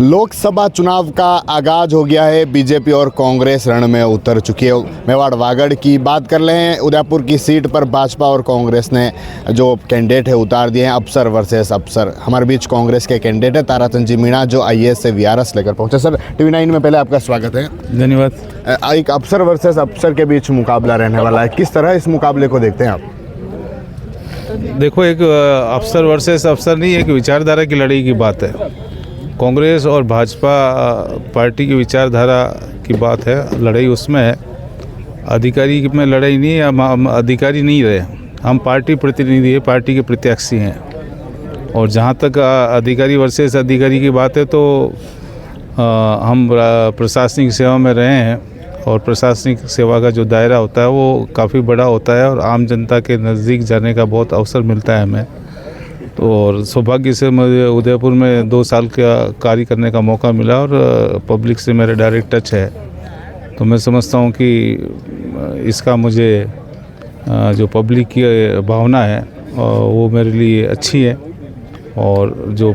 लोकसभा चुनाव का आगाज हो गया है। बीजेपी और कांग्रेस रण में उतर चुकी है। मेवाड़ वागड़ की बात कर रहे हैं। उदयपुर की सीट पर भाजपा और कांग्रेस ने जो कैंडिडेट है उतार दिए हैं। अफसर वर्सेस अफसर। हमारे बीच कांग्रेस के कैंडिडेट है ताराचंद जी मीणा, जो IAS से VRS लेकर पहुंचे। सर, TV9 में पहले आपका स्वागत है। धन्यवाद। एक अफसर वर्सेस अफसर के बीच मुकाबला रहने वाला है, किस तरह इस मुकाबले को देखते हैं आप? देखो, एक अफसर वर्सेस अफसर नहीं, एक विचारधारा की लड़ाई की बात है। कांग्रेस और भाजपा पार्टी की विचारधारा की बात है, लड़ाई उसमें है। अधिकारी में लड़ाई नहीं है। हम अधिकारी नहीं रहे, हम पार्टी प्रतिनिधि है, पार्टी के प्रत्याशी हैं। और जहाँ तक अधिकारी वर्सेस अधिकारी की बात है तो हम प्रशासनिक सेवा में रहे हैं और प्रशासनिक सेवा का जो दायरा होता है वो काफ़ी बड़ा होता है और आम जनता के नज़दीक जाने का बहुत अवसर मिलता है हमें। तो और सौभाग्य से मुझे उदयपुर में 2 साल का कार्य करने का मौका मिला और पब्लिक से मेरा डायरेक्ट टच है। तो मैं समझता हूँ कि इसका मुझे जो पब्लिक की भावना है वो मेरे लिए अच्छी है। और जो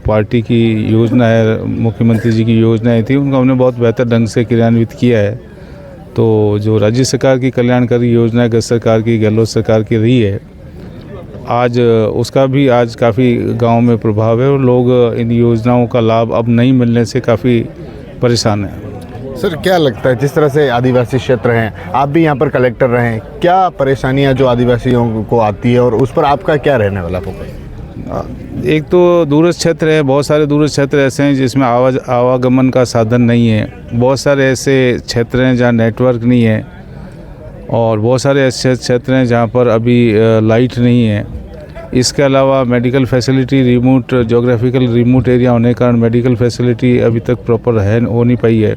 पार्टी की योजना है, मुख्यमंत्री जी की योजनाएं थी, उनका हमने बहुत बेहतर ढंग से क्रियान्वित किया है। तो जो राज्य सरकार की कल्याणकारी योजना गत सरकार की, गहलोत सरकार की रही है, आज उसका भी आज काफ़ी गांव में प्रभाव है और लोग इन योजनाओं का लाभ अब नहीं मिलने से काफ़ी परेशान हैं। सर, क्या लगता है, जिस तरह से आदिवासी क्षेत्र हैं, आप भी यहाँ पर कलेक्टर रहे हैं, क्या परेशानियाँ जो आदिवासियों को आती है और उस पर आपका क्या रहने वाला फोकस? एक तो दूरस्थ क्षेत्र है, बहुत सारे दूरस्थ क्षेत्र ऐसे हैं जिसमें आवागमन का साधन नहीं है। बहुत सारे ऐसे क्षेत्र हैं जहाँ नेटवर्क नहीं है और बहुत सारे ऐसे क्षेत्र हैं जहाँ पर अभी लाइट नहीं है। इसके अलावा medical facility remote, geographical remote area होने के कारण मेडिकल फैसिलिटी अभी तक प्रॉपर हो नहीं पाई है।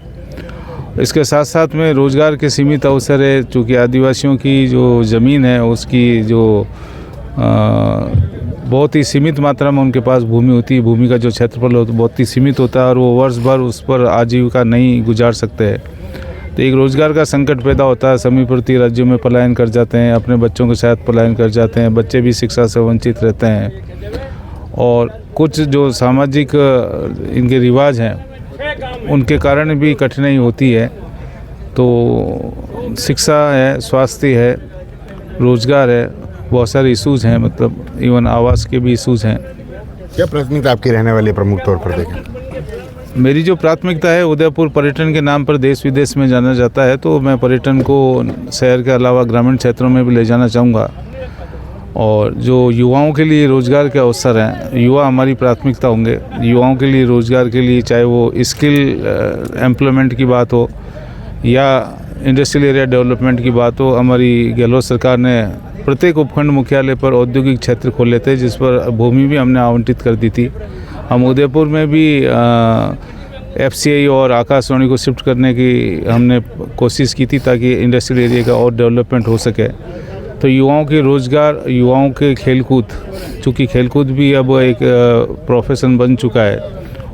इसके साथ साथ में रोज़गार के सीमित अवसर है, चूँकि आदिवासियों की जो ज़मीन है उसकी जो बहुत ही सीमित मात्रा में उनके पास भूमि होती है। भूमि का जो क्षेत्रफल बहुत ही सीमित होता है और वो वर्ष भर उस पर आजीविका नहीं गुजार सकते हैं। तो एक रोज़गार का संकट पैदा होता है। समीपवर्ती राज्यों में पलायन कर जाते हैं, अपने बच्चों के साथ पलायन कर जाते हैं, बच्चे भी शिक्षा से वंचित रहते हैं। और कुछ जो सामाजिक इनके रिवाज हैं उनके कारण भी कठिनाई होती है। तो शिक्षा है, स्वास्थ्य है, रोज़गार है, बहुत सारे इशूज़ हैं, मतलब इवन आवास के भी इशूज़ हैं। क्या प्राथमिकता आपकी रहने वाली है प्रमुख तौर पर देखें? मेरी जो प्राथमिकता है, उदयपुर पर्यटन के नाम पर देश विदेश में जाना जाता है, तो मैं पर्यटन को शहर के अलावा ग्रामीण क्षेत्रों में भी ले जाना चाहूँगा। और जो युवाओं के लिए रोज़गार के अवसर हैं, युवा हमारी प्राथमिकता होंगे। युवाओं के लिए रोज़गार के लिए, चाहे वो स्किल एम्प्लॉयमेंट की बात हो या इंडस्ट्रियल एरिया डेवलपमेंट की बात हो, हमारी गहलोत सरकार ने प्रत्येक उपखंड मुख्यालय पर औद्योगिक क्षेत्र खोले थे, जिस पर भूमि भी हमने आवंटित कर दी थी। हम उदयपुर में भी FCI और आकाशवाणी को शिफ्ट करने की हमने कोशिश की थी ताकि इंडस्ट्रियल एरिया का और डेवलपमेंट हो सके। तो युवाओं के रोज़गार, युवाओं के खेलकूद, चूँकि खेलकूद भी अब एक प्रोफेशन बन चुका है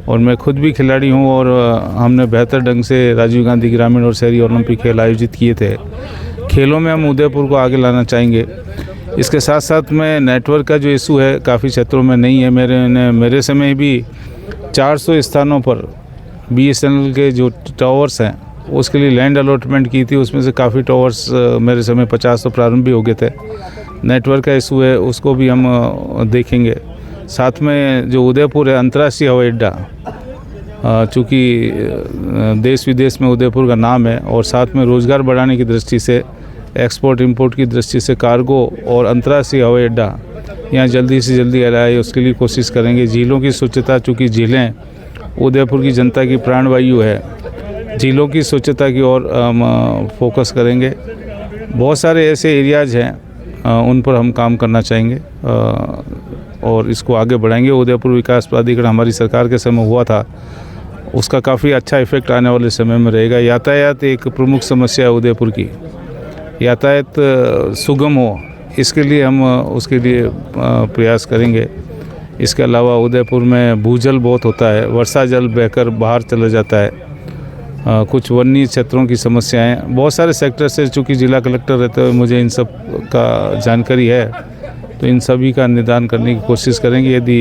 और मैं खुद भी खिलाड़ी हूँ और हमने बेहतर ढंग से राजीव गांधी ग्रामीण और शहरी ओलंपिक खेल आयोजित किए थे। खेलों में हम उदयपुर को आगे लाना चाहेंगे। इसके साथ साथ में नेटवर्क का जो इशू है काफ़ी क्षेत्रों में नहीं है। मेरे समय भी 400 स्थानों पर BSNL के जो टावर्स हैं उसके लिए लैंड अलॉटमेंट की थी। उसमें से काफ़ी टावर्स मेरे समय 50 तो प्रारंभ भी हो गए थे। नेटवर्क का इशू है, उसको भी हम देखेंगे। साथ में जो उदयपुर है, अंतर्राष्ट्रीय हवाई अड्डा, चूँकि देश विदेश में उदयपुर का नाम है, और साथ में रोज़गार बढ़ाने की दृष्टि से, एक्सपोर्ट इंपोर्ट की दृष्टि से कार्गो और अंतर्राष्ट्रीय हवाई अड्डा यहाँ जल्दी से जल्दी आए, उसके लिए कोशिश करेंगे। झीलों की स्वच्छता, चूँकि झीलें उदयपुर की जनता की प्राणवायु है, झीलों की स्वच्छता की ओर फोकस करेंगे। बहुत सारे ऐसे एरियाज़ हैं उन पर हम काम करना चाहेंगे और इसको आगे बढ़ाएंगे। उदयपुर विकास प्राधिकरण हमारी सरकार के समय हुआ था, उसका काफ़ी अच्छा इफेक्ट आने वाले समय में रहेगा। यातायात एक प्रमुख समस्या है उदयपुर की। यातायात सुगम हो, इसके लिए हम उसके लिए प्रयास करेंगे। इसके अलावा उदयपुर में भूजल बहुत होता है, वर्षा जल बहकर बाहर चला जाता है। कुछ वन्य क्षेत्रों की समस्याएं, बहुत सारे सेक्टर से, चूँकि जिला कलेक्टर रहते हुए मुझे इन सब का जानकारी है तो इन सभी का निदान करने की कोशिश करेंगे यदि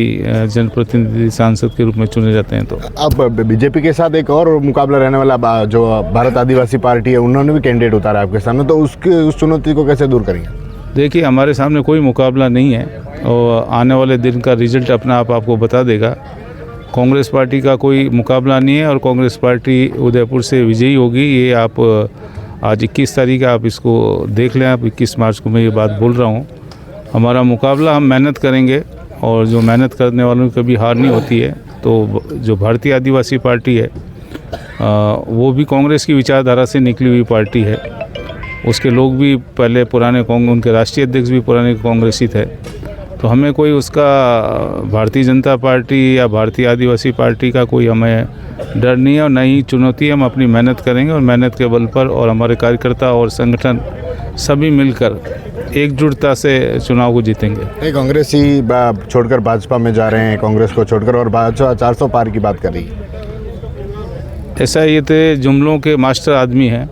जनप्रतिनिधि सांसद के रूप में चुने जाते हैं तो। अब बीजेपी के साथ एक और मुकाबला रहने वाला जो भारत आदिवासी पार्टी है, उन्होंने भी कैंडिडेट उतारा आपके सामने, तो उस चुनौती को कैसे दूर करेंगे? देखिए, हमारे सामने कोई मुकाबला नहीं है और आने वाले दिन का रिजल्ट अपना आप आपको बता देगा। कांग्रेस पार्टी का कोई मुकाबला नहीं है और कांग्रेस पार्टी उदयपुर से विजयी होगी। ये आप आज 21 तारीख आप इसको देख लें। आप 21 मार्च को मैं ये बात बोल रहा हूँ। हमारा मुकाबला, हम मेहनत करेंगे और जो मेहनत करने वालों की कभी हार नहीं होती है। तो जो भारतीय आदिवासी पार्टी है वो भी कांग्रेस की विचारधारा से निकली हुई पार्टी है। उसके लोग भी पहले पुराने उनके राष्ट्रीय अध्यक्ष भी पुराने कांग्रेसी थे। तो हमें कोई उसका भारतीय जनता पार्टी या भारतीय आदिवासी पार्टी का कोई हमें डर नहीं है और न ही चुनौती है। हम अपनी मेहनत करेंगे और मेहनत के बल पर और हमारे कार्यकर्ता और संगठन सभी मिलकर एकजुटता से चुनाव को जीतेंगे। कांग्रेस ही छोड़कर भाजपा में जा रहे हैं, कांग्रेस को छोड़कर, और भाजपा 400 पार की बात कर रही है। ऐसा ये थे जुमलों के मास्टर आदमी हैं।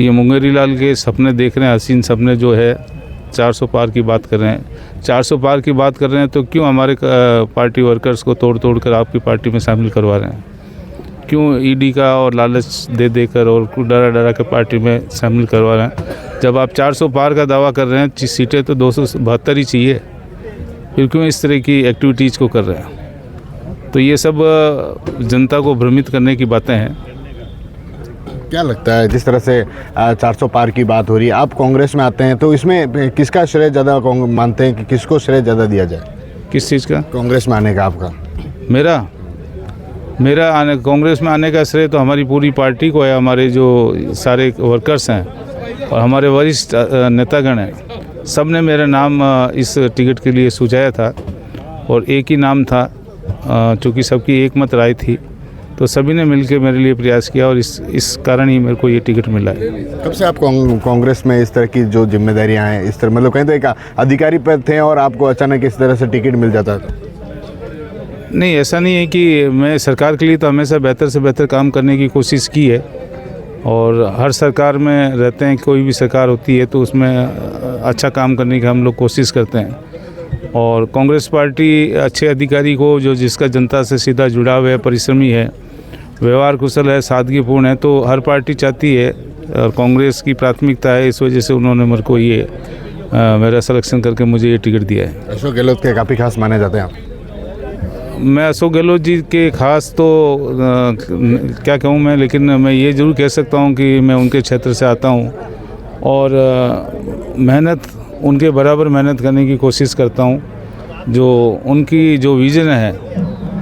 ये मुंगेरी लाल के सपने देख रहे हैं, हसीन सपने जो है 400 पार की बात कर रहे हैं। 400 पार की बात कर रहे हैं तो क्यों हमारे पार्टी वर्कर्स को तोड़ तोड़ कर आपकी पार्टी में शामिल करवा रहे हैं? क्यों ईडी का और लालच दे देकर और डरा डरा के पार्टी में शामिल करवा रहे हैं? जब आप 400 पार का दावा कर रहे हैं, सीटें तो 272 ही चाहिए, फिर क्यों इस तरह की एक्टिविटीज़ को कर रहे हैं? तो ये सब जनता को भ्रमित करने की बातें हैं। क्या लगता है, जिस तरह से 400 पार की बात हो रही है, आप कांग्रेस में आते हैं तो इसमें किसका श्रेय ज़्यादा मानते हैं कि किसको श्रेय ज़्यादा दिया जाए? किस चीज़ का? कांग्रेस में आने का आपका? मेरा कांग्रेस में आने का श्रेय तो हमारी पूरी पार्टी को है। हमारे जो सारे वर्कर्स हैं और हमारे वरिष्ठ नेतागण हैं, सब ने मेरा नाम इस टिकट के लिए सुझाया था और एक ही नाम था, चूँकि सबकी एक मत राय थी, तो सभी ने मिलकर मेरे लिए प्रयास किया और इस कारण ही मेरे को ये टिकट मिला है। कब से आप कांग्रेस में इस तरह की जो जिम्मेदारियां हैं, इस तरह मतलब कहीं तो एक अधिकारी पद थे और आपको अचानक इस तरह से टिकट मिल जाता था? नहीं, ऐसा नहीं है कि मैं सरकार के लिए तो हमेशा बेहतर से बेहतर काम करने की कोशिश की है और हर सरकार में रहते हैं, कोई भी सरकार होती है तो उसमें अच्छा काम करने की हम लोग कोशिश करते हैं। और कांग्रेस पार्टी अच्छे अधिकारी को, जो जिसका जनता से सीधा जुड़ाव है, परिश्रमी है, व्यवहार कुशल है, सादगीपूर्ण है, तो हर पार्टी चाहती है और कांग्रेस की प्राथमिकता है। इस वजह से उन्होंने मेरे को ये मेरा सिलेक्शन करके मुझे ये टिकट दिया है। अशोक गहलोत के काफ़ी खास माने जाते हैं आप? मैं अशोक गहलोत जी के खास तो क्या कहूँ मैं, लेकिन मैं ये ज़रूर कह सकता हूँ कि मैं उनके क्षेत्र से आता हूँ और मेहनत उनके बराबर मेहनत करने की कोशिश करता हूँ। जो उनकी जो विज़न है,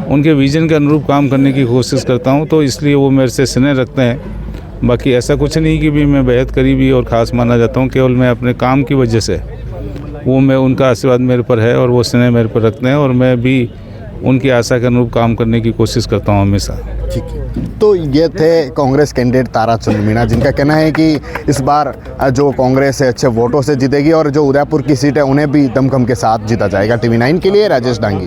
उनके विज़न के अनुरूप काम करने की कोशिश करता हूँ, तो इसलिए वो मेरे से स्नेह रखते हैं। बाकी ऐसा कुछ नहीं कि भी मैं बेहद करीबी और ख़ास माना जाता हूँ, केवल मैं अपने काम की वजह से मैं उनका आशीर्वाद मेरे पर है और वो स्नेह मेरे पर रखते हैं और मैं भी उनकी आशा के अनुरूप काम करने की कोशिश करता हूँ हमेशा। ठीक है, तो ये थे कांग्रेस कैंडिडेट ताराचंद मीणा, जिनका कहना है कि इस बार जो कांग्रेस है अच्छे वोटों से जीतेगी और जो उदयपुर की सीट है उन्हें भी दमखम के साथ जीता जाएगा। TV9 के लिए राजेश डांगी।